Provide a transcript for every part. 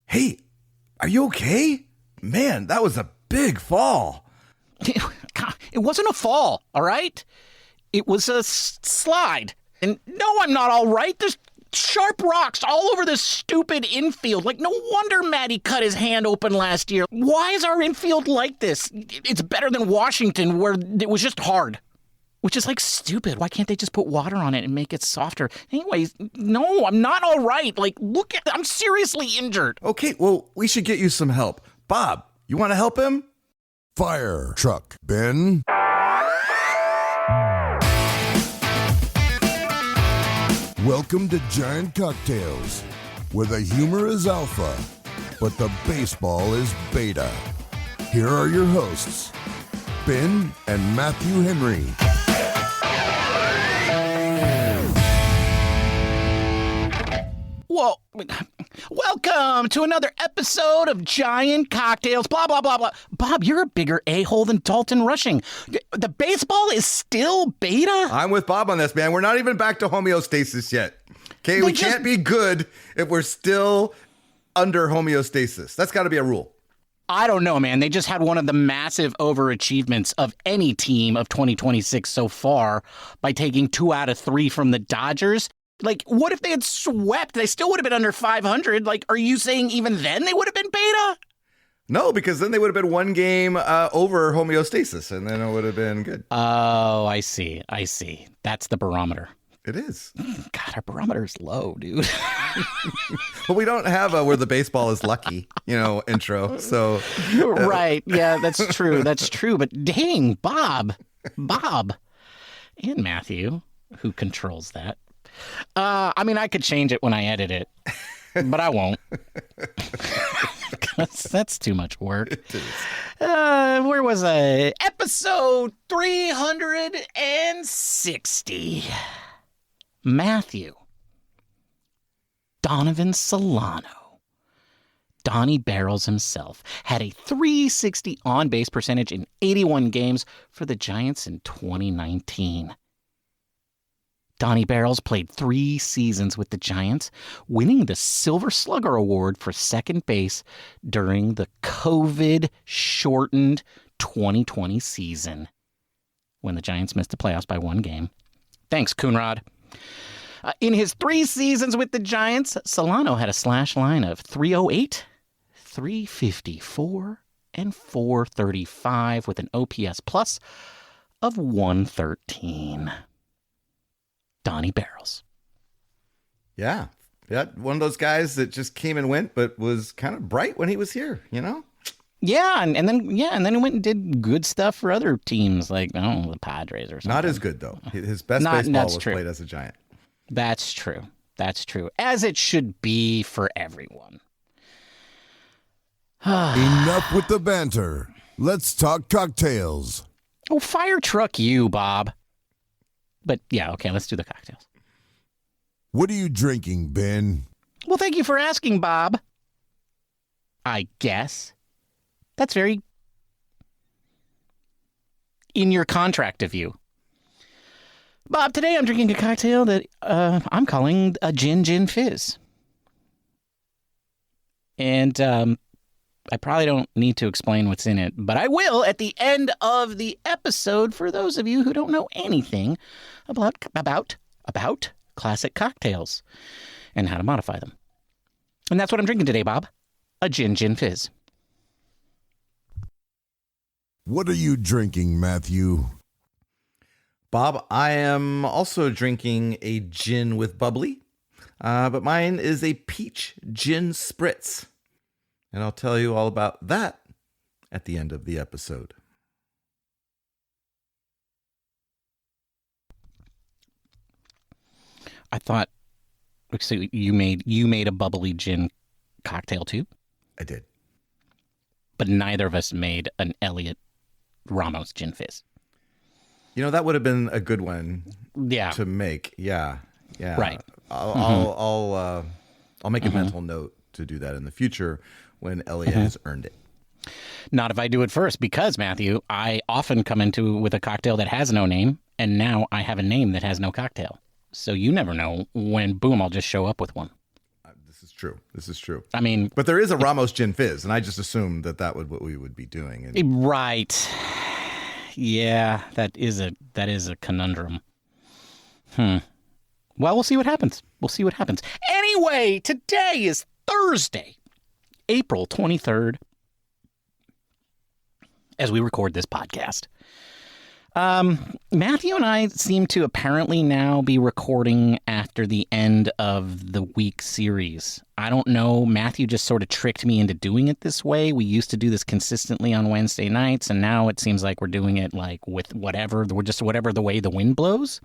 Hey, are you okay? Man, that was a big fall. It wasn't a fall, all right? It was a slide. And no, I'm not all right. There's sharp rocks all over this stupid infield. Like, no wonder Matty cut his hand open last year. Why is our infield like this? It's better than Washington, where it was just hard. Which is, like, stupid. Why can't they just put water on it and make it softer? Anyways, no, I'm not all right. Like, look at, I'm seriously injured. Okay, well, we should get you some help. Bob, you want to help him? Fire truck, Ben. Welcome to Giant Cocktails, where the humor is alpha, but the baseball is beta. Here are your hosts, Ben and Matthew Henry. Whoa. Welcome to another episode of Giant Cocktails, blah, blah, blah, blah. Bob, you're a bigger a-hole than Dalton Rushing. The baseball is still beta? I'm with Bob on this, man. We're not even back to homeostasis yet. Okay, we can't be good if we're still under homeostasis. That's got to be a rule. I don't know, man. They just had one of the massive overachievements of any team of 2026 so far by taking 2 out of 3 from the Dodgers. Like, what if they had swept? They still would have been under 500. Like, are you saying even then they would have been beta? No, because then they would have been one game over homeostasis, and then it would have been good. Oh, I see. That's the barometer. It is. God, our barometer's low, dude. Well, we don't have a where the baseball is lucky, intro. So right. Yeah, that's true. That's true. But dang, Bob, and Matthew, who controls that. I mean, I could change it when I edit it, but I won't. That's too much work. It is. Where was I? Episode 360. Matthew. Donovan Solano. Donnie Barrels himself had a 360 on-base percentage in 81 games for the Giants in 2019. Donnie Barrels played 3 seasons with the Giants, winning the Silver Slugger Award for second base during the COVID-shortened 2020 season, when the Giants missed the playoffs by 1 game. Thanks, Coonrod. In his 3 seasons with the Giants, Solano had a slash line of 308, 354, and 435 with an OPS plus of 113. Donnie Barrels. Yeah. One of those guys that just came and went, but was kind of bright when he was here, Yeah, and then he went and did good stuff for other teams, like the Padres or something. Not as good though. His best baseball was true. played as a Giant. That's true. As it should be for everyone. Enough with the banter. Let's talk cocktails. Oh, fire truck you, Bob. But yeah, okay, let's do the cocktails. What are you drinking, Ben? Well, thank you for asking, Bob. I guess. That's very in your contract of you. Bob, today I'm drinking a cocktail that I'm calling a Gin Gin Fizz. And I probably don't need to explain what's in it, but I will at the end of the episode for those of you who don't know anything about classic cocktails and how to modify them. And that's what I'm drinking today, Bob. A Gin Gin Fizz. What are you drinking, Matthew? Bob, I am also drinking a gin with bubbly, but mine is a Peach Gin Spritz. And I'll tell you all about that at the end of the episode. I thought, so you made a bubbly gin cocktail too? I did. But neither of us made an Elliot Ramos Gin Fizz. That would have been a good one to make. Yeah. Right. I'll make a mental note to do that in the future when Elliot has earned it. Not if I do it first, because, Matthew, I often come into with a cocktail that has no name, and now I have a name that has no cocktail. So you never know when, boom, I'll just show up with one. This is true. This is true. I mean, but there is a Ramos Gin Fizz, and I just assumed that would what we would be doing. And... Right. Yeah, that is a conundrum. Well, we'll see what happens. Anyway, today is Thursday, April 23rd, as we record this podcast. Matthew and I seem to apparently now be recording after the end of the week series. I don't know. Matthew just sort of tricked me into doing it this way. We used to do this consistently on Wednesday nights, and now it seems like we're doing it like with whatever. We're just whatever the way the wind blows.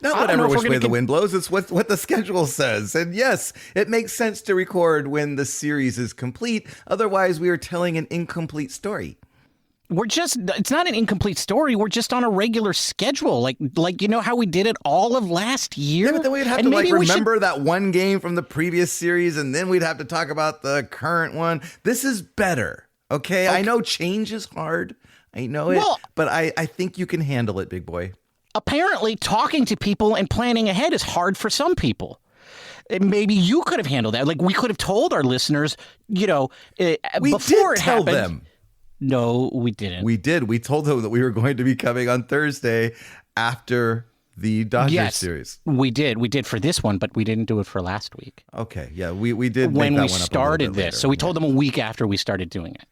Not whatever which way the wind blows. It's what the schedule says. And yes, it makes sense to record when the series is complete. Otherwise, we are telling an incomplete story. It's not an incomplete story. We're just on a regular schedule. Like you know how we did it all of last year? Yeah, but then we'd have to remember that one game from the previous series, and then we'd have to talk about the current one. This is better. Okay? I know change is hard. I know it. But I think you can handle it, big boy. Apparently, talking to people and planning ahead is hard for some people. Maybe you could have handled that. Like, we could have told our listeners, before it happened. Them. No, we didn't. We did. We told them that we were going to be coming on Thursday after the Dodgers series. We did. We did for this one, but we didn't do it for last week. Okay. Yeah, we did. When make that we one started up this. later. So we told them a week after we started doing it.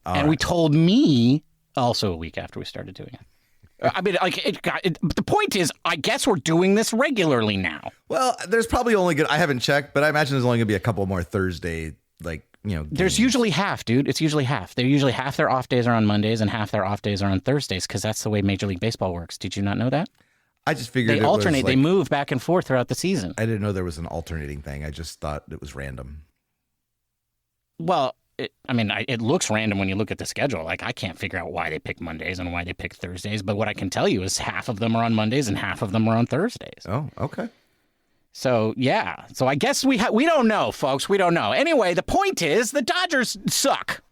All we told me also a week after we started doing it. I mean, the point is, I guess we're doing this regularly now. Well, there's probably I haven't checked, but I imagine there's only going to be a couple more Thursday, games. There's usually half, dude. It's usually half. They're usually half their off days are on Mondays and half their off days are on Thursdays because that's the way Major League Baseball works. Did you not know that? I just figured they alternate. They move back and forth throughout the season. I didn't know there was an alternating thing. I just thought it was random. Well, it looks random when you look at the schedule. Like, I can't figure out why they pick Mondays and why they pick Thursdays. But what I can tell you is half of them are on Mondays and half of them are on Thursdays. Oh, okay. So, yeah. So I guess we don't know, folks. We don't know. Anyway, the point is the Dodgers suck.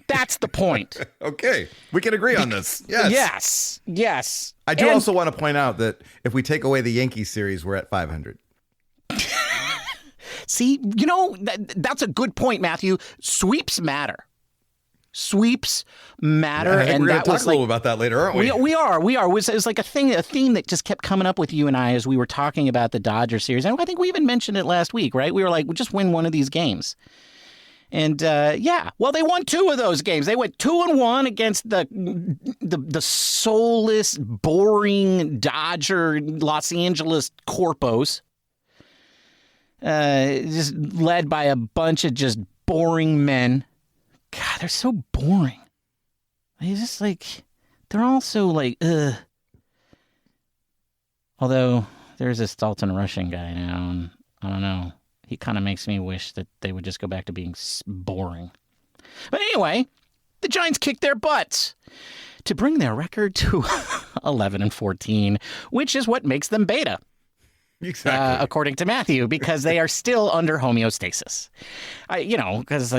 That's the point. Okay. We can agree on this. Yes. Yes. I do also want to point out that if we take away the Yankees series, we're at 500. See, that's a good point, Matthew. Sweeps matter. Yeah, and we're going to talk a little about that later, aren't we? We are. It was like a theme that just kept coming up with you and I as we were talking about the Dodger series. And I think we even mentioned it last week, right? We were like, we'll just win one of these games. And well, they won two of those games. They went 2-1 against the soulless, boring Dodger Los Angeles Corpos, just led by a bunch of just boring men. God, they're so boring. They're just they're all so Although there's this Dalton Rushing guy now, and I don't know. He kind of makes me wish that they would just go back to being boring. But anyway, the Giants kicked their butts to bring their record to 11-14, which is what makes them beta. Exactly. According to Matthew, because they are still under homeostasis. Because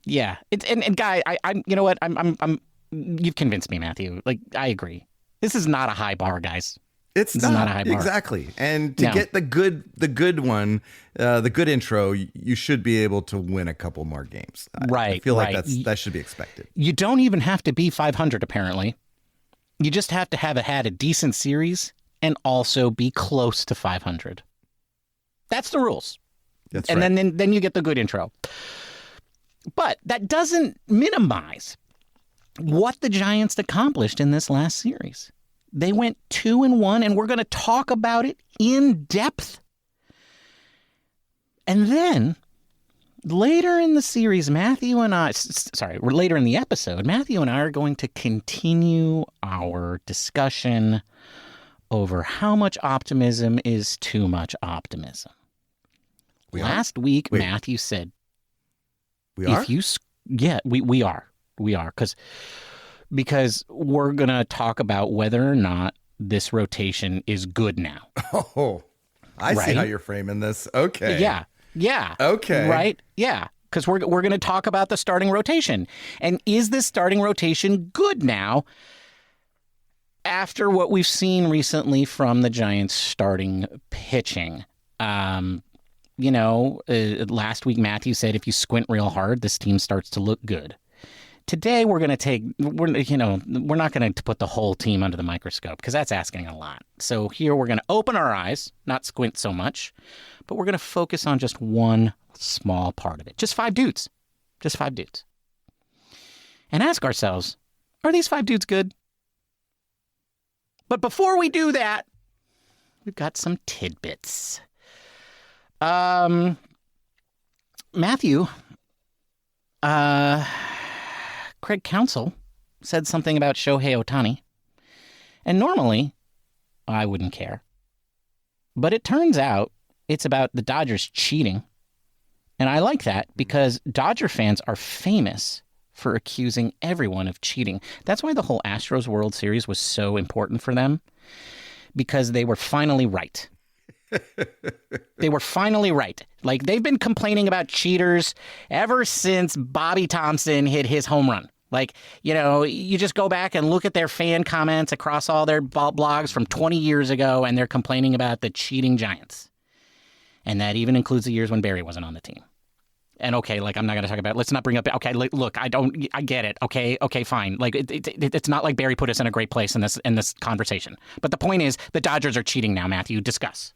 yeah. And Guy, I'm. You know what? I'm. You've convinced me, Matthew. I agree. This is not a high bar, guys. It's not a high bar. Exactly. And to get the good one, the good intro, you should be able to win a couple more games. Right. I feel like that should be expected. You don't even have to be 500, apparently. You just have to have had a decent series and also be close to 500. That's the rules. That's right. And then you get the good intro. But that doesn't minimize what the Giants accomplished in this last series. They went 2-1, and we're going to talk about it in depth. And then later in the series, later in the episode, Matthew and I are going to continue our discussion over how much optimism is too much optimism. Last week, Matthew said, we are? We are. We are. Because we're going to talk about whether or not this rotation is good now. Oh, I see how you're framing this. Okay. Yeah. Okay. Right? Yeah. Because we're going to talk about the starting rotation. And is this starting rotation good now after what we've seen recently from the Giants starting pitching? last week Matthew said if you squint real hard, this team starts to look good. Today we're not going to put the whole team under the microscope because that's asking a lot. So here we're going to open our eyes, not squint so much, but we're going to focus on just one small part of it. Just 5 dudes. Just 5 dudes. And ask ourselves, are these 5 dudes good? But before we do that, we've got some tidbits. Matthew, Craig Counsell said something about Shohei Ohtani. And normally, I wouldn't care. But it turns out it's about the Dodgers cheating. And I like that because Dodger fans are famous for accusing everyone of cheating. That's why the whole Astros World Series was so important for them. Because they were finally right. They were finally right. Like, they've been complaining about cheaters ever since Bobby Thompson hit his home run. Like, you just go back and look at their fan comments across all their blogs from 20 years ago, and they're complaining about the cheating Giants. And that even includes the years when Barry wasn't on the team. And okay, like, I'm not going to talk about, let's not bring up, okay, look, I get it. Okay, fine. Like, it's not like Barry put us in a great place in this conversation. But the point is, the Dodgers are cheating now, Matthew. Discuss.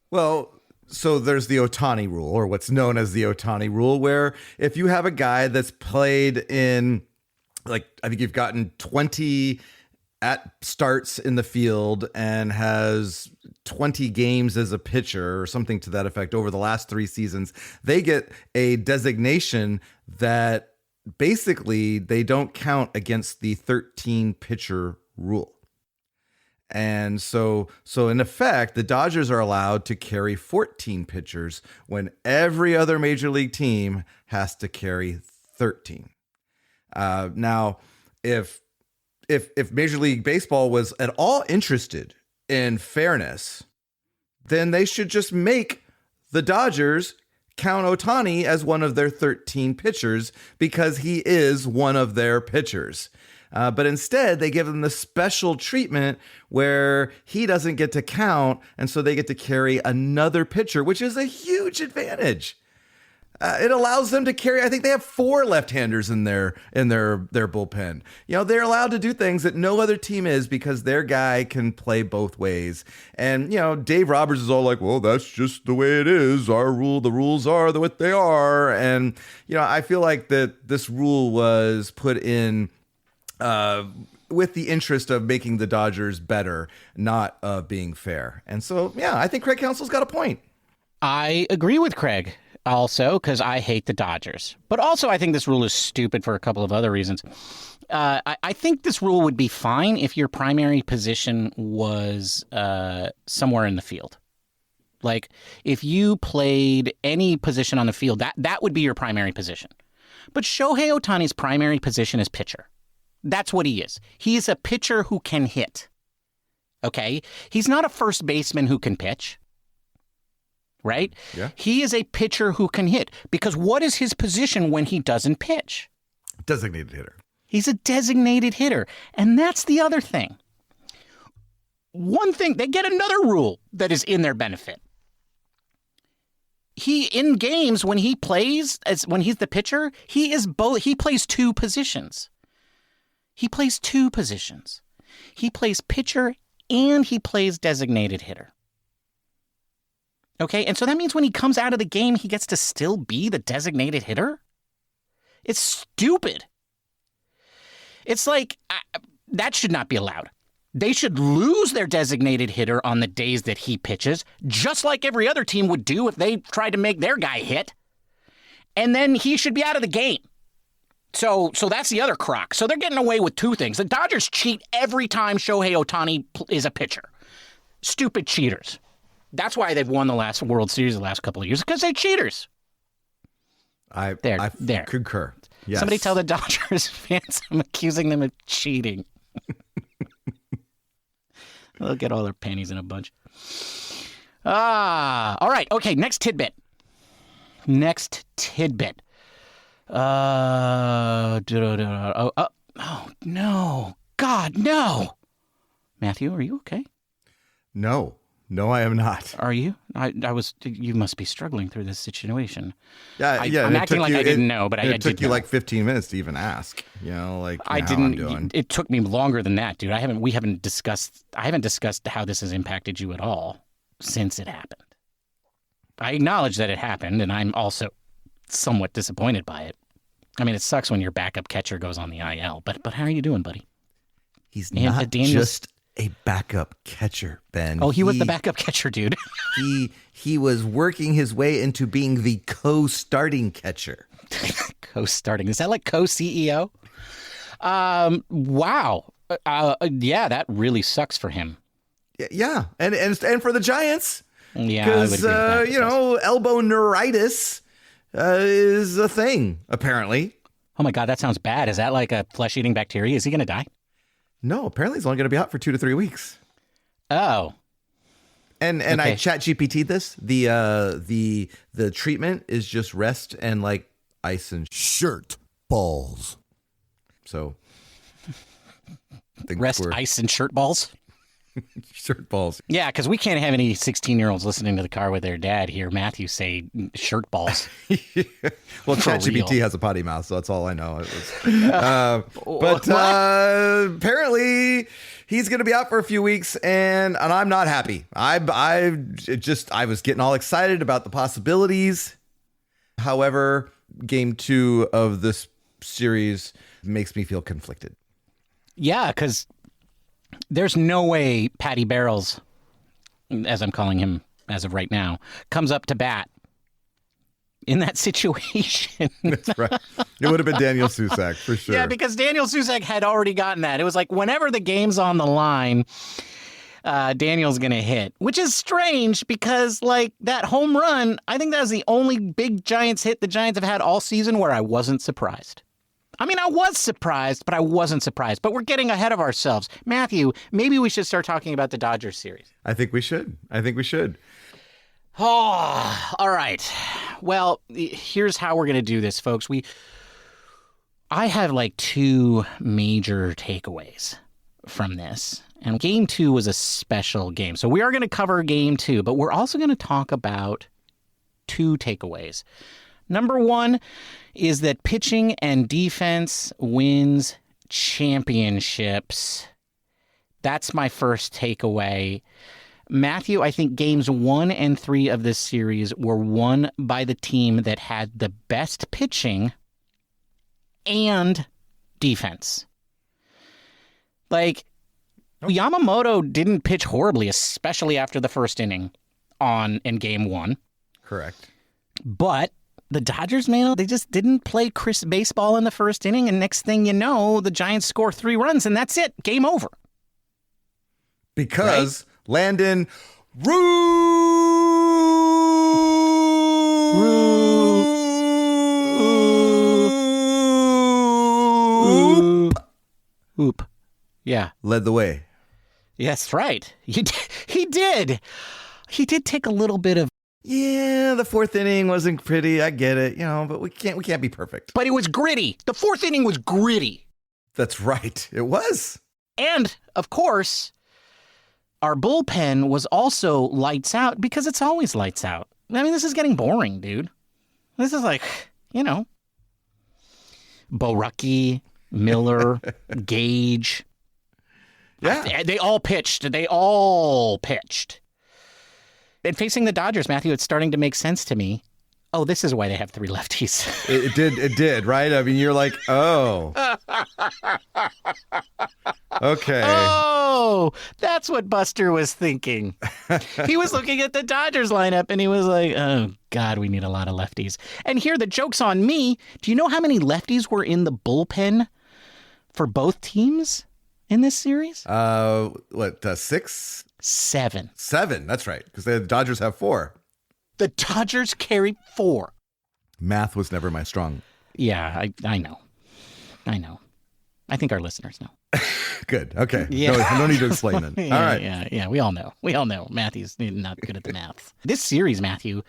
Well, so there's the Ohtani rule, or what's known as the Ohtani rule, where if you have a guy that's played in, like, I think you've gotten 20 at starts in the field and has 20 games as a pitcher or something to that effect over the last 3 seasons, they get a designation that basically they don't count against the 13 pitcher rule. And so in effect, the Dodgers are allowed to carry 14 pitchers when every other major league team has to carry 13. Now, if Major League Baseball was at all interested in fairness, then they should just make the Dodgers count Ohtani as one of their 13 pitchers because he is one of their pitchers. But instead, they give him the special treatment where he doesn't get to count, and so they get to carry another pitcher, which is a huge advantage. It allows them to carry, I think they have 4 left-handers in their bullpen. They're allowed to do things that no other team is because their guy can play both ways. And, Dave Roberts is all like, well, that's just the way it is. Our rule, the rules are what they are. And, I feel like that this rule was put in with the interest of making the Dodgers better, not being fair. And so, yeah, I think Craig Counsell's got a point. I agree with Craig. Also, because I hate the Dodgers. But also, I think this rule is stupid for a couple of other reasons. I think this rule would be fine if your primary position was somewhere in the field. Like, if you played any position on the field, that would be your primary position. But Shohei Ohtani's primary position is pitcher. That's what he is. He's a pitcher who can hit. Okay? He's not a first baseman who can pitch. Right? Yeah. He is a pitcher who can hit. Because what is his position when he doesn't pitch? Designated hitter. He's a designated hitter. And that's the other thing. One thing, they get another rule that is in their benefit. In games when he plays, when he's the pitcher, he plays 2 positions. He plays 2 positions. He plays pitcher and he plays designated hitter. Okay, and so that means when he comes out of the game, he gets to still be the designated hitter? It's stupid. It's like, that should not be allowed. They should lose their designated hitter on the days that he pitches, just like every other team would do if they tried to make their guy hit. And then he should be out of the game. So that's the other crock. So they're getting away with 2 things. The Dodgers cheat every time Shohei Ohtani is a pitcher. Stupid cheaters. That's why they've won the last World Series the last couple of years, because they're cheaters. I concur. Yes. Somebody tell the Dodgers fans I'm accusing them of cheating. They'll get all their panties in a bunch. All right. Okay, next tidbit. Oh, no. God, no. Matthew, are you okay? No. No, I am not. Are you? I was. You must be struggling through this situation. Yeah, I'm acting like I didn't know, but I did. It took you know. like 15 minutes to even ask. Like I how didn't. I'm doing. It took me longer than that, dude. I haven't discussed how this has impacted you at all since it happened. I acknowledge that it happened, and I'm also somewhat disappointed by it. I mean, it sucks when your backup catcher goes on the IL, but how are you doing, buddy? He's not just a backup catcher, Ben. Oh, he was the backup catcher, dude. he was working his way into being the co-starting catcher. Co-starting. Is that like co-CEO? Wow. Yeah, that really sucks for him. Yeah, and for the Giants. Yeah, because elbow neuritis is a thing apparently. Oh my God, that sounds bad. Is that like a flesh-eating bacteria? Is he going to die? No, apparently he's only going to be out for 2 to 3 weeks. Oh. And okay. I chat GPT'd this. The treatment is just rest and like ice and shirt balls. So rest, ice, and shirt balls. Shirt balls. Yeah, because we can't have any 16-year-olds listening to the car with their dad hear Matthew say shirt balls. Well, ChatGPT has a potty mouth, so that's all I know. But apparently he's going to be out for a few weeks, and I'm not happy. I was getting all excited about the possibilities. However, game 2 of this series makes me feel conflicted. Yeah, because there's no way Patty Barrels, as I'm calling him as of right now, comes up to bat in that situation. That's right. It would have been Daniel Susac for sure. Yeah, because Daniel Susac had already gotten that. It was like whenever the game's on the line, Daniel's going to hit, which is strange because like that home run, I think that was the only big Giants hit the Giants have had all season where I wasn't surprised. I mean, I was surprised, but I wasn't surprised. But we're getting ahead of ourselves. Matthew, maybe we should start talking about the Dodgers series. I think we should. Oh, all right. Well, here's how we're going to do this, folks. I have like 2 major takeaways from this. And game 2 was a special game. So we are going to cover game 2, but we're also going to talk about 2 takeaways. Number 1 is that pitching and defense wins championships. That's my first takeaway. Matthew, I think games 1 and 3 of this series were won by the team that had the best pitching and defense. Like, Yamamoto didn't pitch horribly, especially after the first inning in game 1. Correct. But the Dodgers, man, they just didn't play crisp baseball in the first inning, and next thing you know, the Giants score 3 runs, and that's it. Game over. Because Landon Oop. Yeah. led the way. Yes, right. He did. He did take a little bit of. Yeah, the 4th inning wasn't pretty. I get it, but we can't be perfect. But it was gritty. The 4th inning was gritty. That's right. It was. And, of course, our bullpen was also lights out because it's always lights out. I mean, this is getting boring, dude. This is like, Borucki, Miller, Gage. Yeah. They all pitched. And facing the Dodgers, Matthew, it's starting to make sense to me. Oh, this is why they have 3 lefties. It did, right? I mean, you're like, oh. Okay. Oh, that's what Buster was thinking. He was looking at the Dodgers lineup and he was like, oh, God, we need a lot of lefties. And here, the joke's on me. Do you know how many lefties were in the bullpen for both teams in this series? 6? 7. 7, that's right. Because the Dodgers have 4. The Dodgers carried 4. Math was never my strong. Yeah, I know. I think our listeners know. Good. Okay. Yeah. No need to explain it. Yeah, all right. Yeah. We all know. Matthew's not good at the math. This series, Matthew,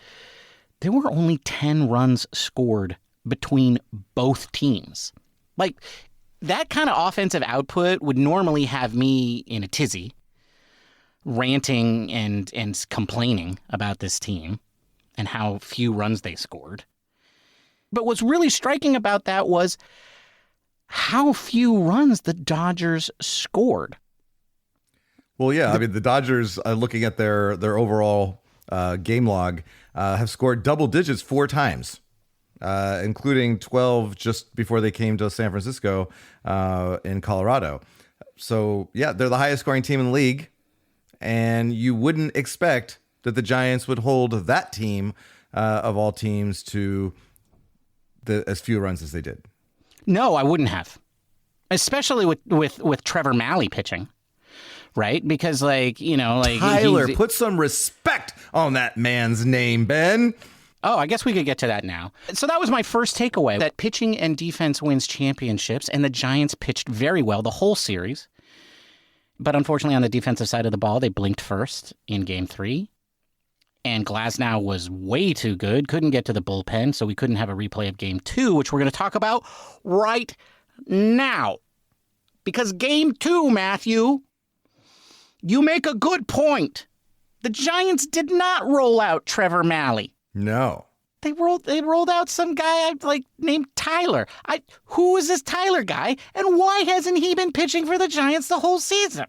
there were only 10 runs scored between both teams. Like, that kind of offensive output would normally have me in a tizzy. ranting and complaining about this team and how few runs they scored. But what's really striking about that was how few runs the Dodgers scored. Well, yeah, I mean, the Dodgers, looking at their overall game log, have scored double digits 4 times, including 12 just before they came to San Francisco in Colorado. So, yeah, they're the highest scoring team in the league, and you wouldn't expect that the Giants would hold that team of all teams to as few runs as they did. No, I wouldn't have, especially with Trevor Mahle pitching, right? Because Tyler, put some respect on that man's name, Ben. Oh, I guess we could get to that now. So that was my first takeaway, that pitching and defense wins championships, and the Giants pitched very well the whole series. But unfortunately, on the defensive side of the ball, they blinked first in Game 3. And Glasnow was way too good, couldn't get to the bullpen, so we couldn't have a replay of Game 2, which we're going to talk about right now. Because Game 2, Matthew, you make a good point. The Giants did not roll out Trevor Mahle. No. They rolled out some guy named Tyler. Who is this Tyler guy, and why hasn't he been pitching for the Giants the whole season?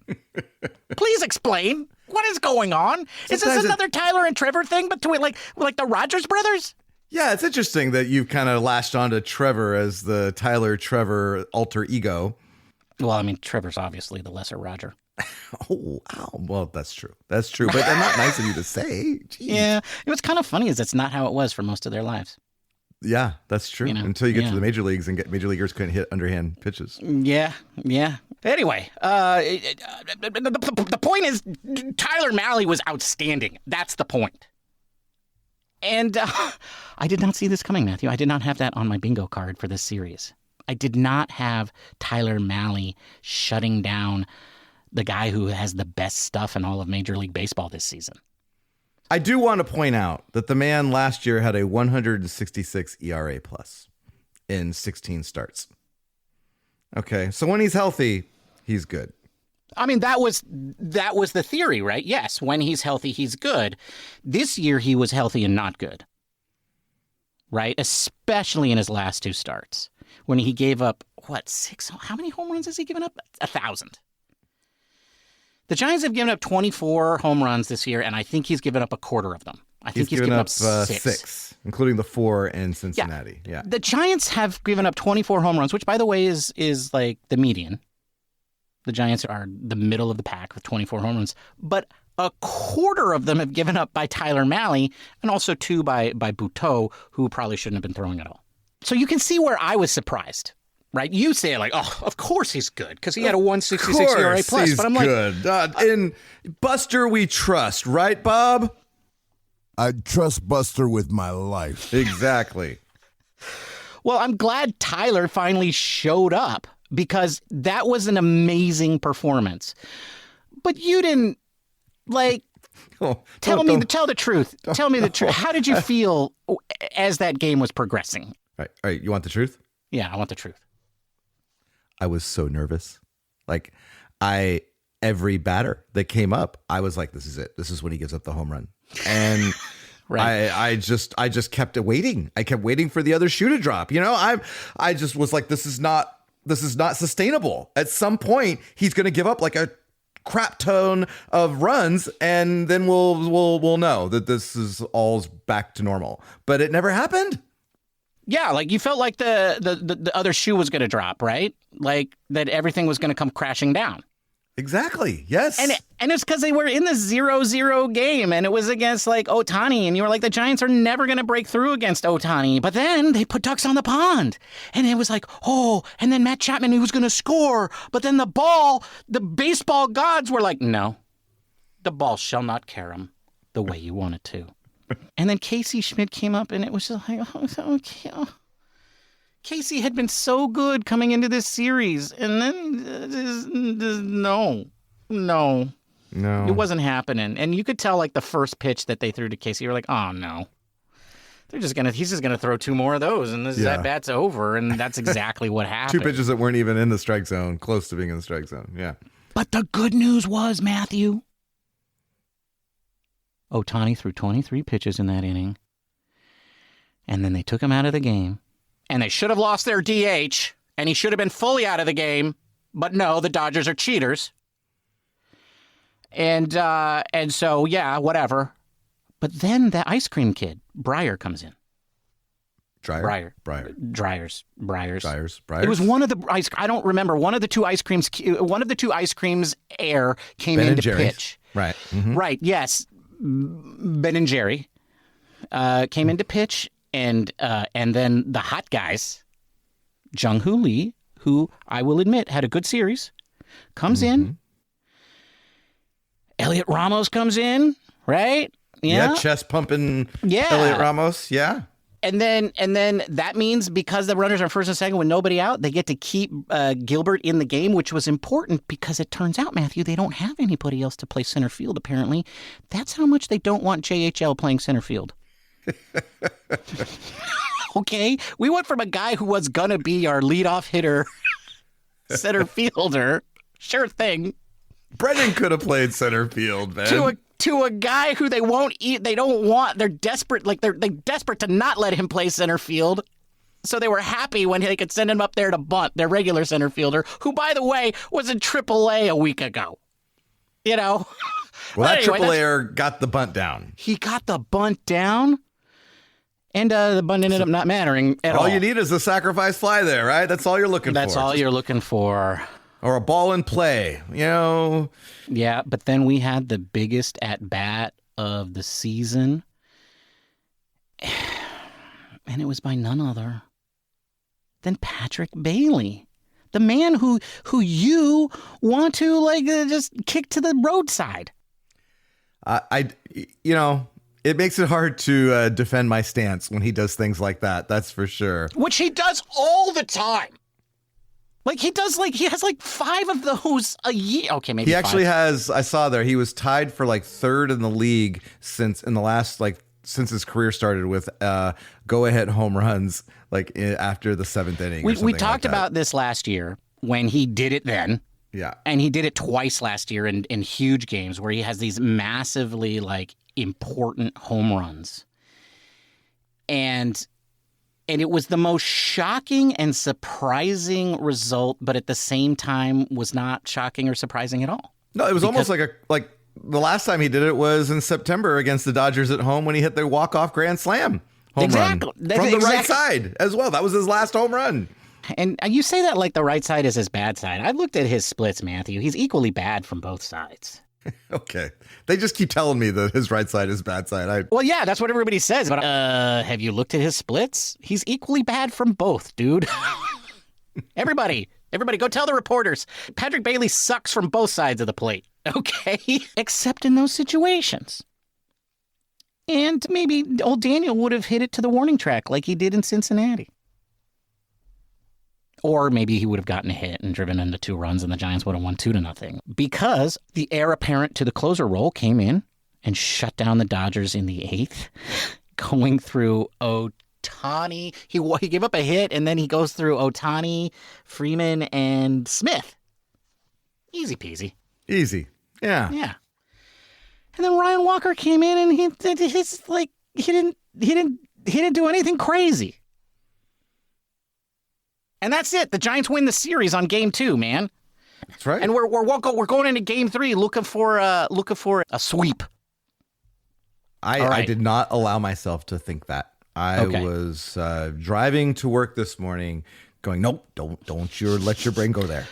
Please explain. What is going on? Is this another Tyler and Trevor thing between like the Rogers brothers? Yeah, it's interesting that you've kind of latched onto Trevor as the Tyler-Trevor alter ego. Well, I mean, Trevor's obviously the lesser Roger. Oh, wow. Well, that's true. That's true. But not nice of you to say. Jeez. Yeah. What's kind of funny is that's not how it was for most of their lives. Yeah, that's true. Until you get to the major leagues and major leaguers couldn't hit underhand pitches. Yeah. Anyway, the point is Tyler Mahle was outstanding. That's the point. And I did not see this coming, Matthew. I did not have that on my bingo card for this series. I did not have Tyler Mahle shutting down the guy who has the best stuff in all of Major League Baseball this season. I do want to point out that the man last year had a 166 ERA plus in 16 starts. Okay, so when he's healthy, he's good. I mean, that was the theory, right? Yes, when he's healthy, he's good. This year, he was healthy and not good, right? Especially in his last 2 starts, when he gave up, 6? How many home runs has he given up? 1,000. The Giants have given up 24 home runs this year, and I think he's given up a quarter of them. I think he's given up 6, including the 4 in Cincinnati. Yeah. The Giants have given up 24 home runs, which, by the way, is like the median. The Giants are the middle of the pack with 24 home runs, but a quarter of them have given up by Tyler Mahle, and also 2 by Buteau, who probably shouldn't have been throwing at all. So you can see where I was surprised. Right, you say of course he's good because he had a 166 ERA plus. But I'm good. In Buster we trust, right, Bob? I trust Buster with my life. Exactly. Well, I'm glad Tyler finally showed up because that was an amazing performance. But you didn't tell the truth. Tell me the truth. How did you feel as that game was progressing? All right. You want the truth? Yeah, I want the truth. I was so nervous. Every batter that came up, I was like, this is it. This is when he gives up the home run. And right. I just kept waiting. I kept waiting for the other shoe to drop. I just was like, this is not sustainable. At some point, he's going to give up a crap ton of runs, and then we'll know that this is all back to normal. But it never happened. Yeah, you felt like the other shoe was going to drop, right? That everything was going to come crashing down. Exactly. Yes. And it's because they were in the 0-0 game, and it was against Ohtani, and you were like, the Giants are never going to break through against Ohtani. But then they put ducks on the pond, and it was and then Matt Chapman, he was going to score, but then the baseball gods were like, no, the ball shall not carry him the way you want it to. And then Casey Schmidt came up, and it was just okay. Casey had been so good coming into this series, and then no, it wasn't happening. And you could tell the first pitch that they threw to Casey, you're like, oh no, he's just gonna throw 2 more of those, and that bat's over. And that's exactly what happened. 2 pitches that weren't even in the strike zone, close to being in the strike zone. Yeah. But the good news was, Matthew, Ohtani threw 23 pitches in that inning. And then they took him out of the game. And they should have lost their DH. And he should have been fully out of the game. But no, the Dodgers are cheaters. And so, yeah, whatever. But then the ice cream kid, Breyer, comes in. Breyer. Dryers. It was one of the ice. I don't remember. One of the two ice creams. One of the two ice creams. Air came in to pitch. Right. Mm-hmm. Right. Yes. Ben and Jerry came in to pitch, and then the hot guys, Jung-Hoo Lee, who I will admit had a good series, comes in. Elliot Ramos comes in. Right. Yeah. Chest pumping. Yeah. Elliot Ramos. Yeah. And then that means because the runners are first and second with nobody out, they get to keep Gilbert in the game, which was important because it turns out, Matthew, they don't have anybody else to play center field, apparently. That's how much they don't want JHL playing center field. Okay? We went from a guy who was going to be our leadoff hitter, center fielder, sure thing. Brendan could have played center field, man. To a guy who they won't eat, they don't want. They're desperate, they're desperate to not let him play center field. So they were happy when they could send him up there to bunt, their regular center fielder, who, by the way, was in AAA a week ago. You know. Well, that anyway, AAA-er got the bunt down. He got the bunt down, and the bunt ended up not mattering at all. All you need is a sacrifice fly there, right? That's all you're looking for. That's all you're looking for. Or a ball in play, you know. Yeah, but then we had the biggest at-bat of the season. And it was by none other than Patrick Bailey. The man who you want to, just kick to the roadside. It makes it hard to defend my stance when he does things like that. That's for sure. Which he does all the time. He has 5 of those a year. Okay, maybe he actually has. I saw there he was tied for third in the league since his career started with go ahead home runs after the 7th inning. We talked about this last year when he did it then. Yeah, and he did it twice last year in huge games where he has these massively important home runs, and it was the most shocking and surprising result, but at the same time was not shocking or surprising at all. No, it was almost like the last time he did it was in September against the Dodgers at home when he hit the walk-off grand slam home run from the right side as well. That was his last home run. And you say that like the right side is his bad side. I looked at his splits, Matthew. He's equally bad from both sides. Okay. They just keep telling me that his right side is bad side. Well, yeah, that's what everybody says. But have you looked at his splits? He's equally bad from both, dude. Everybody, go tell the reporters. Patrick Bailey sucks from both sides of the plate, okay? Except in those situations. And maybe old Daniel would have hit it to the warning track like he did in Cincinnati. Or maybe he would have gotten a hit and driven into 2 runs and the Giants would have won 2-0. Because the heir apparent to the closer role came in and shut down the Dodgers in the 8th, going through Ohtani. He gave up a hit and then he goes through Ohtani, Freeman, and Smith. Easy peasy. Easy. Yeah. Yeah. And then Ryan Walker came in and he didn't do anything crazy. And that's it. The Giants win the series on Game 2, man. That's right. And we're going into Game 3 looking for a sweep. I did not allow myself to think that. I was driving to work this morning, going, nope, don't you let your brain go there.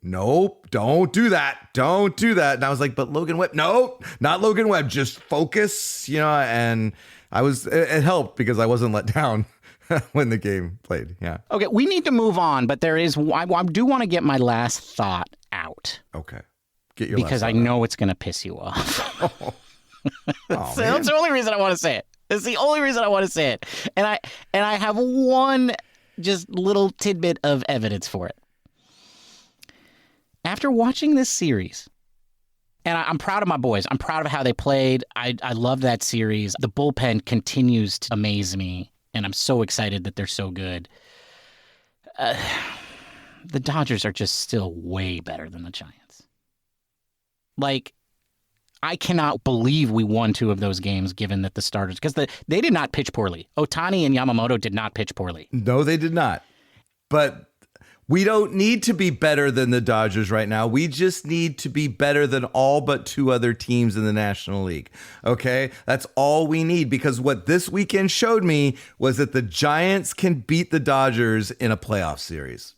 Nope, don't do that. Don't do that. And I was like, but Logan Webb, no, not Logan Webb. Just focus, And it helped because I wasn't let down when the game played. Yeah. Okay, we need to move on, but I do want to get my last thought out. Okay. Get your because I know it's going to piss you off. That's the only reason I want to say it. It's the only reason I want to say it. And I have one just little tidbit of evidence for it. After watching this series, and I'm proud of my boys. I'm proud of how they played. I love that series. The bullpen continues to amaze me. And I'm so excited that they're so good. The Dodgers are just still way better than the Giants. I cannot believe we won 2 of those games given that the starters, because they did not pitch poorly. Ohtani and Yamamoto did not pitch poorly. No, they did not. But we don't need to be better than the Dodgers right now. We just need to be better than all but 2 other teams in the National League. Okay? That's all we need, because what this weekend showed me was that the Giants can beat the Dodgers in a playoff series.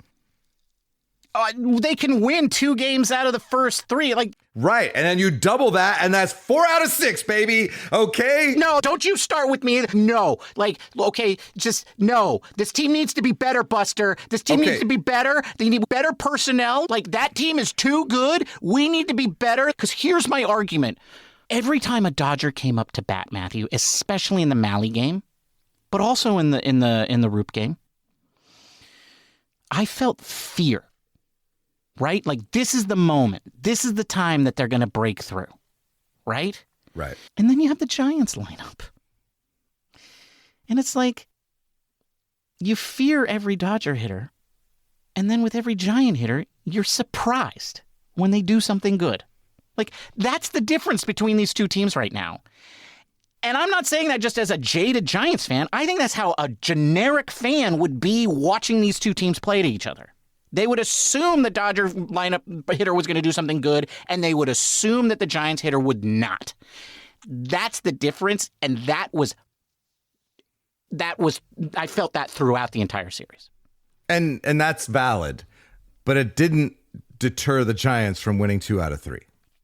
They can win 2 games out of the first 3. Right. And then you double that, and that's 4 out of 6, baby. Okay? No, don't you start with me. No. Okay, just no. This team needs to be better, Buster. This team needs to be better. They need better personnel. That team is too good. We need to be better. Because here's my argument. Every time a Dodger came up to bat, Matthew, especially in the Mahle game, but also in the Roop game, I felt fear. Right? This is the moment. This is the time that they're going to break through. Right? Right. And then you have the Giants lineup. And it's you fear every Dodger hitter. And then with every Giant hitter, you're surprised when they do something good. That's the difference between these 2 teams right now. And I'm not saying that just as a jaded Giants fan. I think that's how a generic fan would be watching these 2 teams play to each other. They would assume the Dodger lineup hitter was going to do something good, and they would assume that the Giants hitter would not. That's the difference, and that was I felt that throughout the entire series. And that's valid, but it didn't deter the Giants from winning 2 out of 3.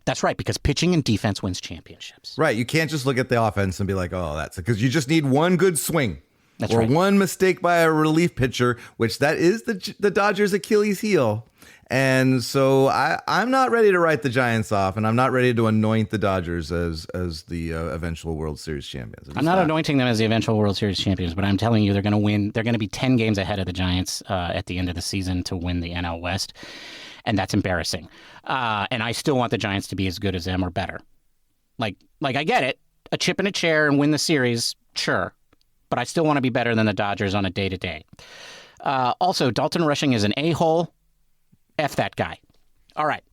That's right, because pitching and defense wins championships. Right. You can't just look at the offense and be like, oh, that's because you just need one good swing. That's or right. One mistake by a relief pitcher, which that is the Dodgers' Achilles heel. And so I'm not ready to write the Giants off, and I'm not ready to anoint the Dodgers as the eventual World Series champions. I'm not anointing them as the eventual World Series champions, but I'm telling you they're going to win. They're going to be 10 games ahead of the Giants at the end of the season to win the NL West, and that's embarrassing. And I still want the Giants to be as good as them or better. I get it. A chip in a chair and win the series, sure. But I still want to be better than the Dodgers on a day-to-day. Also, Dalton Rushing is an a-hole. F that guy. All right.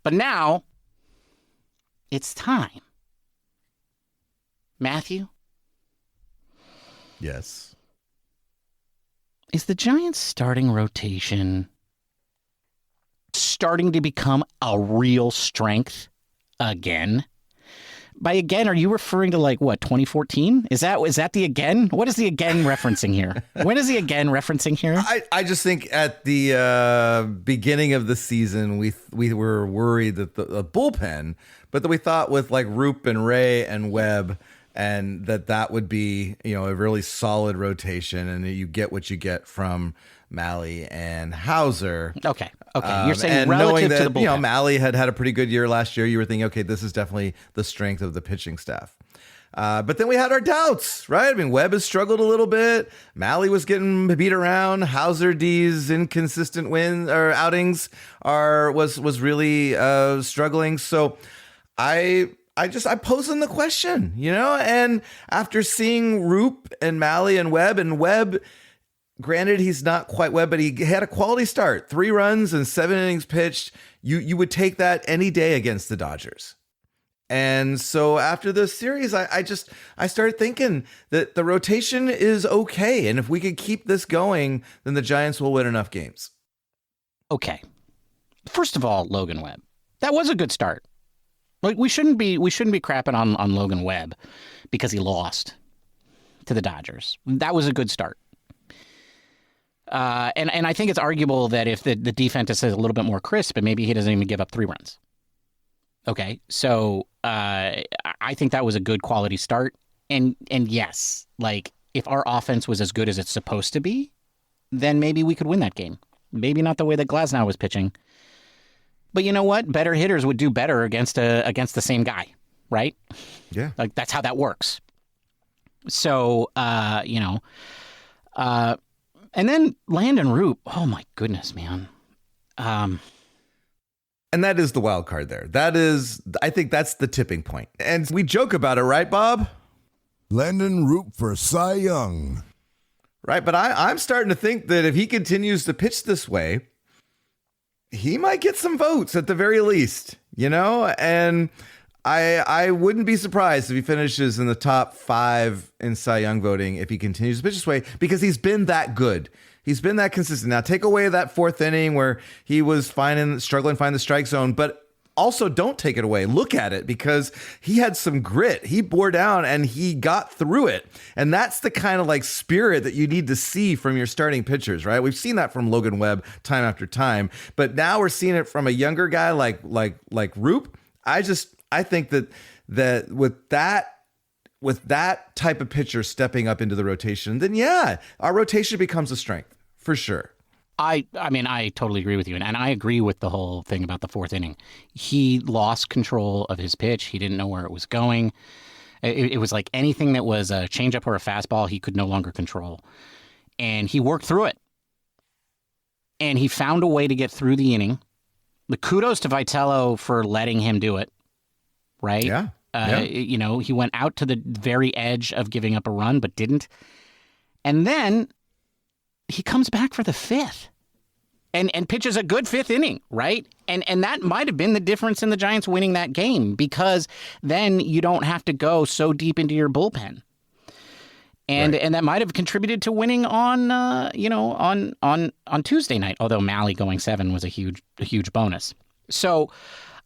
But now, it's time. Matthew? Yes. Is the Giants' starting rotation starting to become a real strength again? By again, are you referring to 2014? Is that the again? What is the again referencing here? When is the again referencing here? I just think at the beginning of the season, we were worried that the bullpen, but that we thought with Roop and Ray and Webb, and that would be a really solid rotation, and you get what you get from Mahle and Hauser. Okay. You're saying and relative knowing that, to the bullpen. Mahle had a pretty good year last year, you were thinking, okay, this is definitely the strength of the pitching staff. But then we had our doubts, right? I mean, Webb has struggled a little bit. Mahle was getting beat around. Hauser D's inconsistent outings was really struggling. So I posed them the question, and after seeing Roop and Mahle and Webb, granted, he's not quite Webb, but he had a quality start. 3 runs and 7 innings pitched. You would take that any day against the Dodgers. And so after the series, I started thinking that the rotation is okay. And if we could keep this going, then the Giants will win enough games. Okay. First of all, Logan Webb. That was a good start. We shouldn't be crapping on Logan Webb because he lost to the Dodgers. That was a good start. And I think it's arguable that if the defense is a little bit more crisp, and maybe he doesn't even give up 3 runs. Okay, so I think that was a good quality start. And yes, if our offense was as good as it's supposed to be, then maybe we could win that game. Maybe not the way that Glasnow was pitching. But you know what? Better hitters would do better against the same guy, right? Yeah. That's how that works. So, and then Landon Roop, oh my goodness, man. And that is the wild card there. I think that's the tipping point. And we joke about it, right, Bob? Landon Roop for Cy Young. Right, but I'm starting to think that if he continues to pitch this way, he might get some votes at the very least, and I wouldn't be surprised if he finishes in the top 5 in Cy Young voting if he continues to pitch this way, because he's been that good. He's been that consistent. Now, take away that 4th inning where he was struggling to find the strike zone, but also don't take it away. Look at it, because he had some grit. He bore down and he got through it. And that's the kind of like spirit that you need to see from your starting pitchers, right? We've seen that from Logan Webb time after time, but now we're seeing it from a younger guy like Roop. I think that with that type of pitcher stepping up into the rotation, then yeah, our rotation becomes a strength for sure. I mean, I totally agree with you. And I agree with the whole thing about the 4th inning. He lost control of his pitch. He didn't know where it was going. It was like anything that was a changeup or a fastball, he could no longer control. And he worked through it. And he found a way to get through the inning. The kudos to Vitello for letting him do it. Right? Yeah. You know, he went out to the very edge of giving up a run, but didn't. And then he comes back for the 5th and pitches a good 5th inning, right? And that might have been the difference in the Giants winning that game, because then you don't have to go so deep into your bullpen. And right. And that might have contributed to winning on Tuesday night, although Mahle going 7 was a huge bonus. So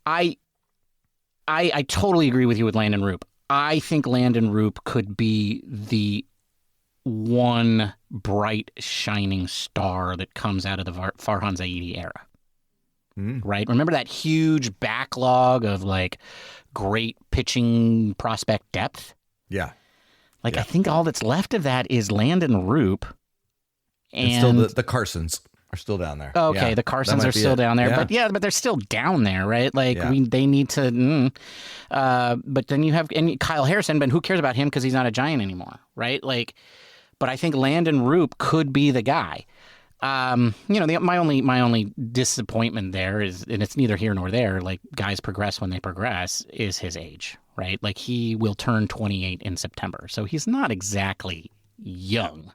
I totally agree with you with Landon Roop. I think Landon Roop could be the one bright, shining star that comes out of the Farhan Zaidi era. Right? Remember that huge backlog of like great pitching prospect depth? Yeah. Like, I think all that's left of that is Landon Roop. And still the Carsons are still down there. Okay, yeah, the Carsons are still down there. Yeah. But they're still down there, right? Like, they need to... but then you have Kyle Harrison, but who cares about him because he's not a Giant anymore, right? Like, but I think Landon Roop could be the guy. My only disappointment there is, and it's neither here nor there, like, guys progress when they progress, is his age, right? Like, he will turn 28 in September, so he's not exactly young.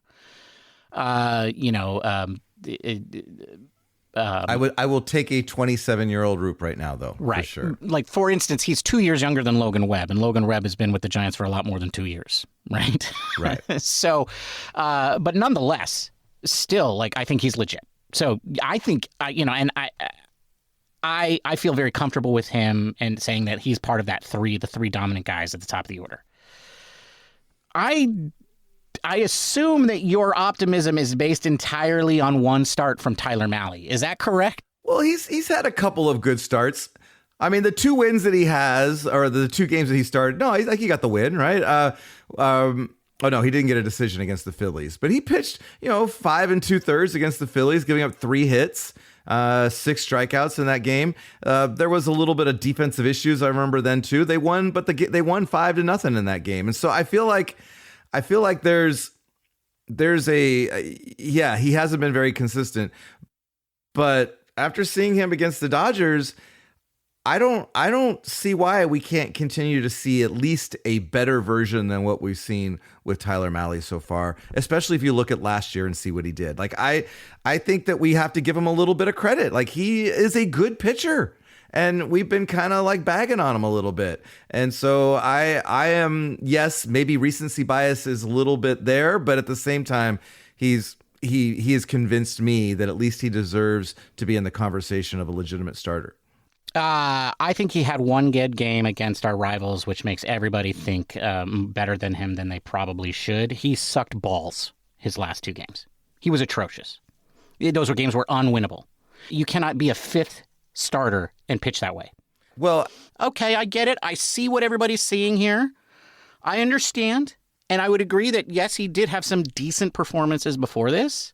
I will take a 27-year-old Roop right now, though. Right. For sure. Like, for instance, he's 2 years younger than Logan Webb, and Logan Webb has been with the Giants for a lot more than 2 years, right? Right. So, but nonetheless, still, like, I think he's legit. So I think, I feel very comfortable with him and saying that he's part of that the three dominant guys at the top of the order. I assume that your optimism is based entirely on one start from Tyler Mahle. Is that correct? Well, he's had a couple of good starts. I mean, the 2 wins that he has, or the 2 games that he started, no, he got the win, right? Oh, no, he didn't get a decision against the Phillies. But he pitched, 5 2/3 against the Phillies, giving up 3 hits, 6 strikeouts in that game. There was a little bit of defensive issues, I remember then, too. They won, but they won 5-0 in that game. And so I feel like there's he hasn't been very consistent. But after seeing him against the Dodgers, I don't see why we can't continue to see at least a better version than what we've seen with Tyler Mahle so far, especially if you look at last year and see what he did. Like, I think that we have to give him a little bit of credit. Like, he is a good pitcher, and we've been kind of like bagging on him a little bit. And so I am, yes, maybe recency bias is a little bit there, but at the same time, he has convinced me that at least he deserves to be in the conversation of a legitimate starter. I think he had one good game against our rivals, which makes everybody think better than him than they probably should. He sucked balls his last 2 games. He was atrocious. Those games were unwinnable. You cannot be a 5th starter and pitch that way. Well, okay, I get it. I see what everybody's seeing here. I understand. And I would agree that, yes, he did have some decent performances before this.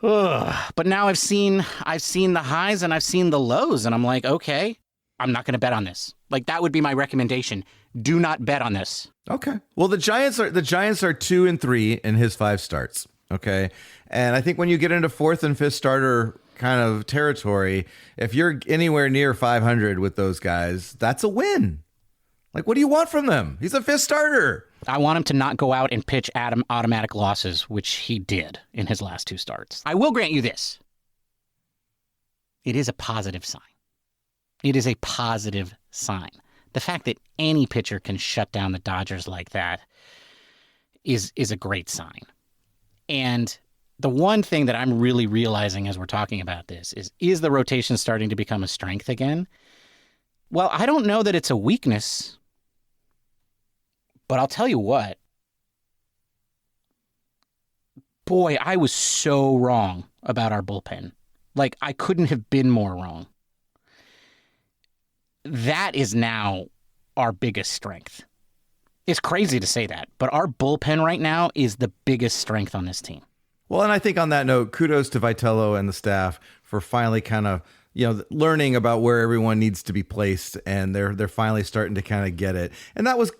But now I've seen the highs and I've seen the lows, and I'm like, okay, I'm not going to bet on this. Like, that would be my recommendation. Do not bet on this. Okay. Well, the Giants are 2-3 in his 5 starts. Okay. And I think when you get into 4th and 5th starter kind of territory, if you're anywhere near 500 with those guys, that's a win. Like, what do you want from them? He's a 5th starter. I want him to not go out and pitch automatic losses, which he did in his last 2 starts. I will grant you this. It is a positive sign. It is a positive sign The fact that any pitcher can shut down the Dodgers like that is a great sign. And the one thing that I'm really realizing as we're talking about this is the rotation starting to become a strength again? Well, I don't know that it's a weakness, but I'll tell you what. Boy, I was so wrong about our bullpen. Like, I couldn't have been more wrong. That is now our biggest strength. It's crazy to say that, but our bullpen right now is the biggest strength on this team. Well, and I think on that note, kudos to Vitello and the staff for finally kind of, learning about where everyone needs to be placed, and they're finally starting to kind of get it. And that was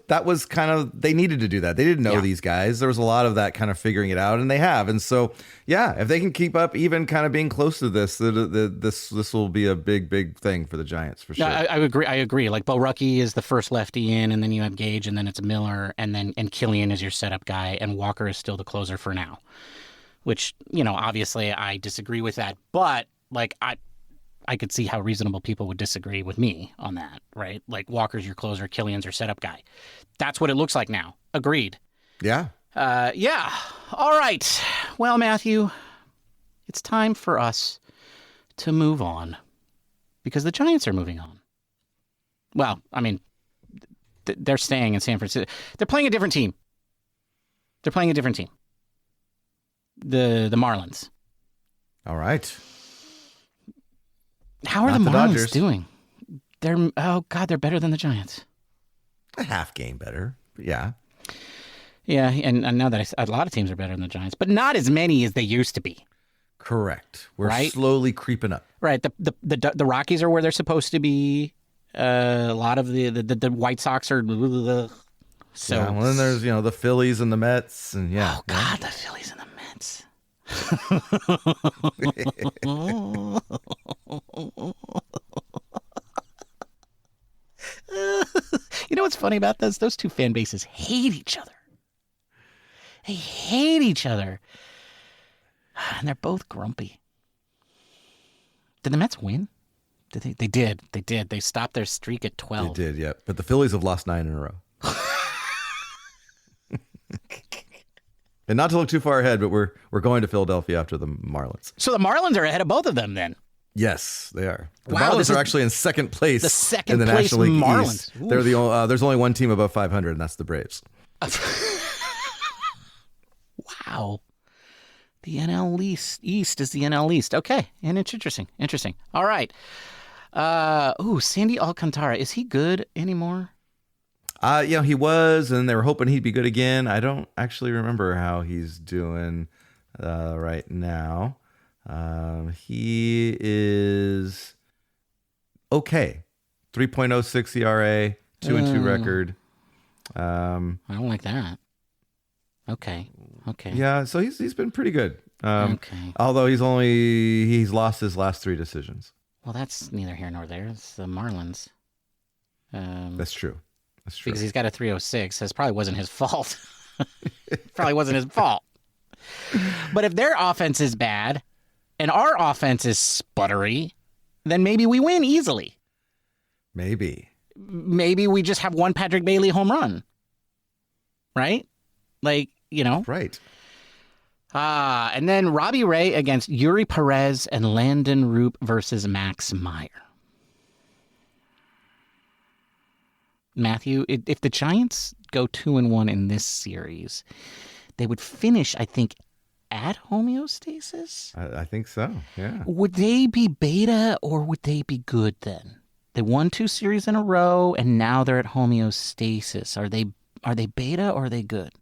kind of, they needed to do that. They didn't know these guys. There was a lot of that kind of figuring it out, and they have. And so, yeah, if they can keep up even kind of being close to this, this will be a big thing for the Giants for sure. No, I agree. Like, Bo Rucky is the first lefty in, and then you have Gage, and then it's Miller, and Killian is your setup guy, and Walker is still the closer for now. Which, obviously I disagree with that, but like I could see how reasonable people would disagree with me on that, right? Like, Walker's your closer, Killian's your setup guy. That's what it looks like now. Agreed. Yeah. Yeah. All right. Well, Matthew, it's time for us to move on because the Giants are moving on. Well, I mean, they're staying in San Francisco. They're playing a different team. The Marlins. All right. How are the Marlins doing? They're better than the Giants. A half game better, but yeah. Yeah, and now that a lot of teams are better than the Giants, but not as many as they used to be. Correct. We're slowly creeping up. Right. The Rockies are where they're supposed to be. A lot of the White Sox are. So yeah, well, then there's the Phillies and the Mets, and Oh God, the Phillies and the Mets. You know what's funny about this? Those two fan bases hate each other. They hate each other. And they're both grumpy. Did the Mets win? Did they? They did. They did. They stopped their streak at 12. They did, yeah. But the Phillies have lost 9 in a row. And not to look too far ahead, but we're going to Philadelphia after the Marlins. So the Marlins are ahead of both of them then. Yes, they are. The Wow, Marlins are actually in second place. The second in the place National League Marlins. East. They're the only, there's only one team above 500, and that's the Braves. Wow. The NL East is the NL East. Okay, and it's interesting. All right. Sandy Alcantara, is he good anymore? He was, and they were hoping he'd be good again. I don't actually remember how he's doing right now. He is okay. 3.06 ERA, 2-2 record. I don't like that. Okay. Yeah, so he's been pretty good. Okay. Although he's lost his last 3 decisions. Well, that's neither here nor there. It's the Marlins. That's true. Because he's got a 306. That probably wasn't his fault. But if their offense is bad and our offense is sputtery, then maybe we win easily. Maybe we just have one Patrick Bailey home run. Right? Right. And then Robbie Ray against Yuri Perez and Landon Roop versus Max Meyer. Matthew, if the Giants go 2-1 in this series, they would finish, I think, at homeostasis? I think so, yeah. Would they be beta or would they be good then? They won 2 series in a row and now they're at homeostasis. Are they beta or are they good?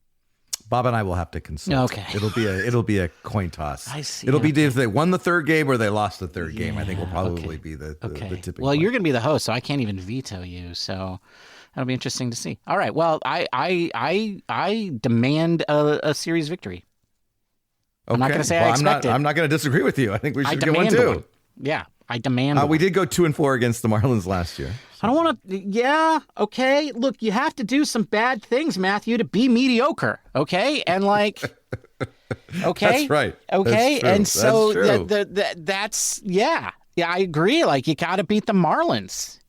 Bob and I will have to consult. Okay. It'll be a coin toss. I see. It'll be if they won the 3rd game or they lost the 3rd game. I think will probably be the tipping Well, point. you're going to be the host, so I can't even veto you. So that'll be interesting to see. All right. Well, I demand a series victory. Okay. I'm not going to say I expect it. I'm not going to disagree with you. I think we should get one too. Yeah, I demand one. We did go 2-4 against the Marlins last year. I don't want to. Yeah. Okay. Look, you have to do some bad things, Matthew, to be mediocre. Okay. And okay. That's right. Okay. That's and so that's true. yeah. I agree. You got to beat the Marlins,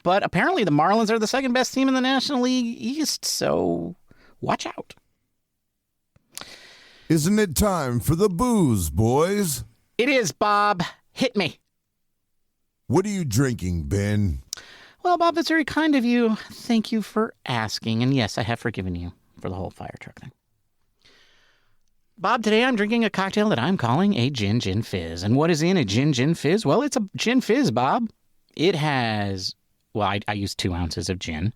but apparently the Marlins are the second best team in the National League East, so watch out. Isn't it time for the booze, boys? It is, Bob. Hit me. What are you drinking, Ben? Well, Bob, that's very kind of you. Thank you for asking. And yes, I have forgiven you for the whole fire truck thing. Bob, today I'm drinking a cocktail that I'm calling a Gin Gin Fizz. And what is in a Gin Gin Fizz? Well, it's a Gin Fizz, Bob. It has, well, I used 2 ounces of gin,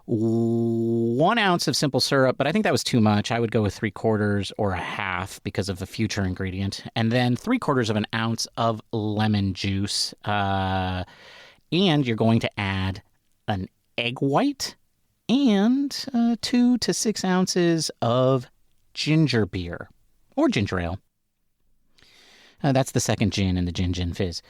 1 ounce of simple syrup, but I think that was too much. I would go with 3/4 or a half because of the future ingredient. And then 3/4 of an ounce of lemon juice. And you're going to add an egg white and 2 to 6 ounces of ginger beer or ginger ale. That's the second gin in the Gin Gin Fizz.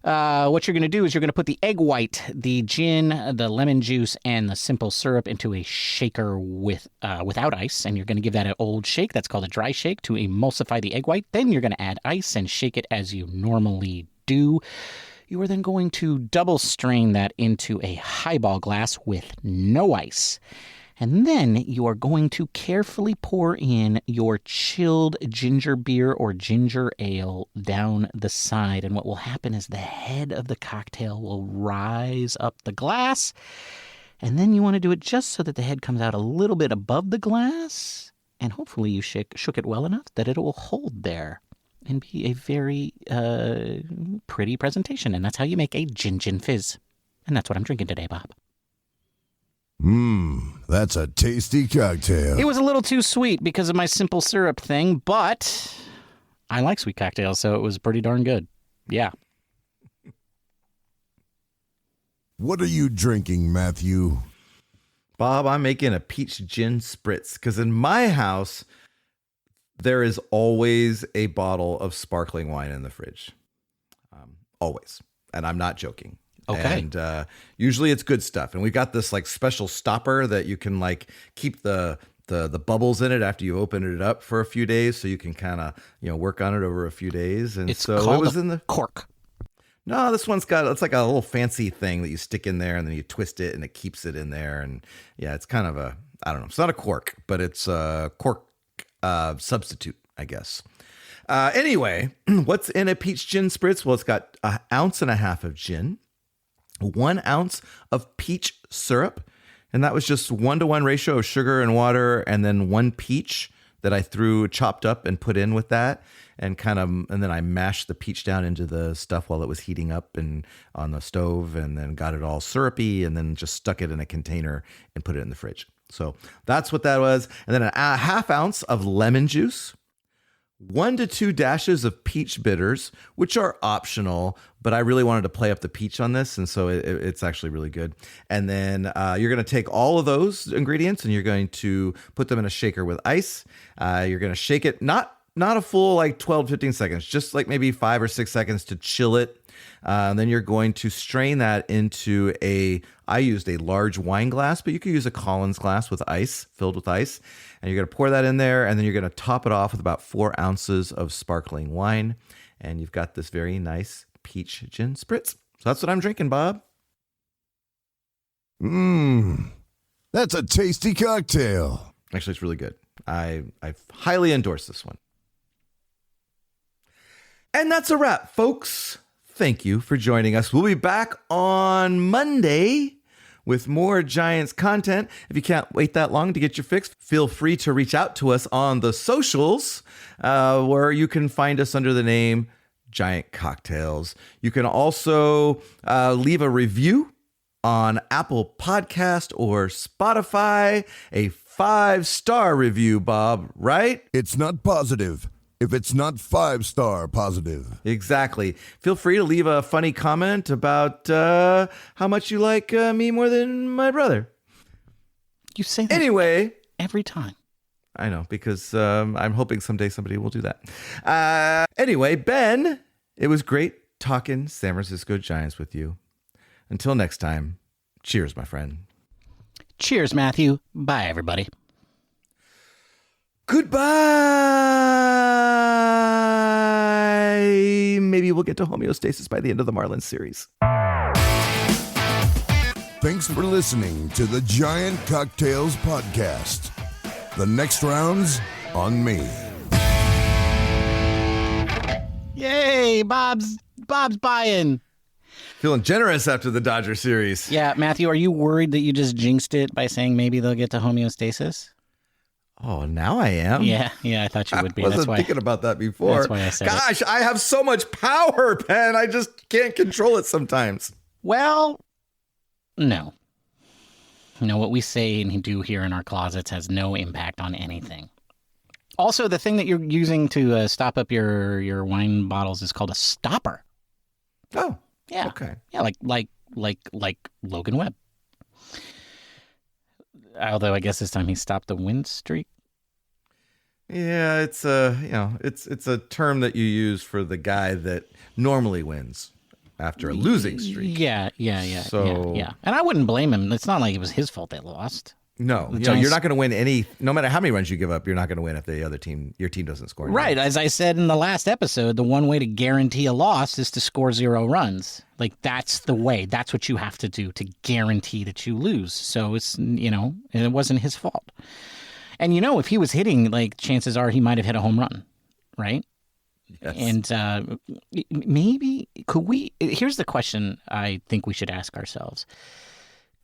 What you're going to do is you're going to put the egg white, the gin, the lemon juice, and the simple syrup into a shaker without ice, and you're going to give that an old shake. That's called a dry shake to emulsify the egg white. Then you're going to add ice and shake it as you normally do. You are then going to double strain that into a highball glass with no ice. And then you are going to carefully pour in your chilled ginger beer or ginger ale down the side. And what will happen is the head of the cocktail will rise up the glass. And then you want to do it just so that the head comes out a little bit above the glass. And hopefully you shook it well enough that it will hold there and be a very pretty presentation. And that's how you make a Gin Gin Fizz. And that's what I'm drinking today, Bob. That's a tasty cocktail. It was a little too sweet because of my simple syrup thing, but I like sweet cocktails, so it was pretty darn good. Yeah. What are you drinking, Matthew? Bob, I'm making a Peach Gin Spritz because in my house, there is always a bottle of sparkling wine in the fridge. Always. And I'm not joking. Okay. And usually it's good stuff. And we've got this like special stopper that you can like keep the bubbles in it after you open it up for a few days, so you can kind of, work on it over a few days. And it's so called it was in the cork. No, this one's it's like a little fancy thing that you stick in there and then you twist it and it keeps it in there. And yeah, it's kind of I don't know. It's not a cork, but it's a cork substitute, I guess. Anyway, what's in a Peach Gin Spritz? Well, it's got 1.5 ounces of gin, 1 ounce of peach syrup, and that was just 1-to-1 ratio of sugar and water, and then 1 peach that I chopped up and put in with that, and then I mashed the peach down into the stuff while it was heating up and on the stove, and then got it all syrupy, and then just stuck it in a container and put it in the fridge. So that's what that was. And then a 1/2 ounce of lemon juice, 1 to 2 dashes of peach bitters, which are optional, but I really wanted to play up the peach on this, and so it's actually really good. And then you're going to take all of those ingredients and you're going to put them in a shaker with ice. You're going to shake it, not a full like 12, 15 seconds, just like maybe 5 or 6 seconds to chill it. Then you're going to strain that into I used a large wine glass, but you could use a Collins glass with ice, filled with ice. And you're going to pour that in there, and then you're going to top it off with about 4 ounces of sparkling wine. And you've got this very nice Peach Gin Spritz. So that's what I'm drinking, Bob. That's a tasty cocktail. Actually, it's really good. I highly endorse this one. And that's a wrap, folks. Thank you for joining us. We'll be back on Monday with more Giants content. If you can't wait that long to get your fix, feel free to reach out to us on the socials, where you can find us under the name Giant Cocktails. You can also leave a review on Apple Podcast or Spotify, a 5-star review, Bob, right? It's not positive if it's not 5-star positive. Exactly. Feel free to leave a funny comment about how much you like me more than my brother. You say that anyway every time. I know, because I'm hoping someday somebody will do that. Anyway, Ben, it was great talking San Francisco Giants with you. Until next time, cheers, my friend. Cheers, Matthew. Bye, everybody. Goodbye. Maybe we'll get to homeostasis by the end of the Marlins series. Thanks for listening to the Giant Cocktails Podcast. The next round's on me. Yay, Bob's buying. Feeling generous after the Dodger series. Yeah, Matthew, are you worried that you just jinxed it by saying maybe they'll get to homeostasis? Oh, now I am. Yeah, I thought you would be. I wasn't thinking about that before. That's why I said Gosh, I have so much power, Ben. I just can't control it sometimes. Well, no. What we say and do here in our closets has no impact on anything. Also, the thing that you're using to stop up your wine bottles is called a stopper. Oh, yeah. Okay. Yeah, like Logan Webb. Although I guess this time he stopped the win streak. Yeah, it's a term that you use for the guy that normally wins after a losing streak. Yeah. So yeah. And I wouldn't blame him. It's not like it was his fault they lost. No, you're not going to win no matter how many runs you give up, you're not going to win if your team doesn't score. Right. As I said in the last episode, the one way to guarantee a loss is to score 0 runs. Like, that's the way. That's what you have to do to guarantee that you lose. So it's, it wasn't his fault. And, if he was hitting, like, chances are he might have hit a home run. Right. Yes. And maybe here's the question I think we should ask ourselves.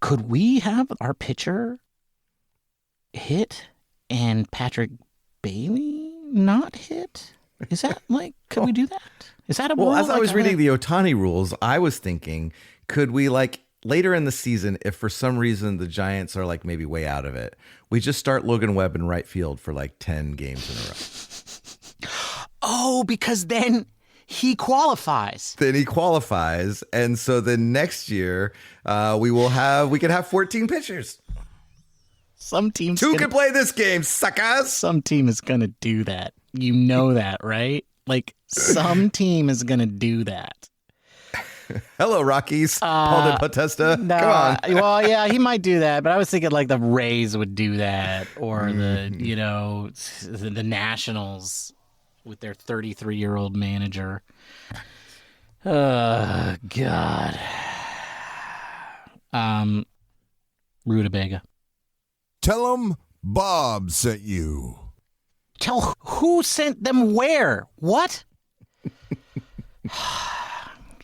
Could we have our pitcher hit and Patrick Bailey not hit? Is that could we do that? Is that a rule? Well, as I was reading the Ohtani rules, I was thinking, could we later in the season, if for some reason the Giants are maybe way out of it, we just start Logan Webb in right field for 10 games in a row. Oh, because then he qualifies. And so then next year we could have 14 pitchers. Some teams can play this game, suckers. Some team is gonna do that. You know that, right? Some team is gonna do that. Hello, Rockies. Paul DePotesta. No, Come on. Well, yeah, he might do that, but I was thinking the Rays would do that, or the Nationals with their 33-year-old manager. Oh, God. Rutabaga. Tell them Bob sent you. Tell who sent them where? What?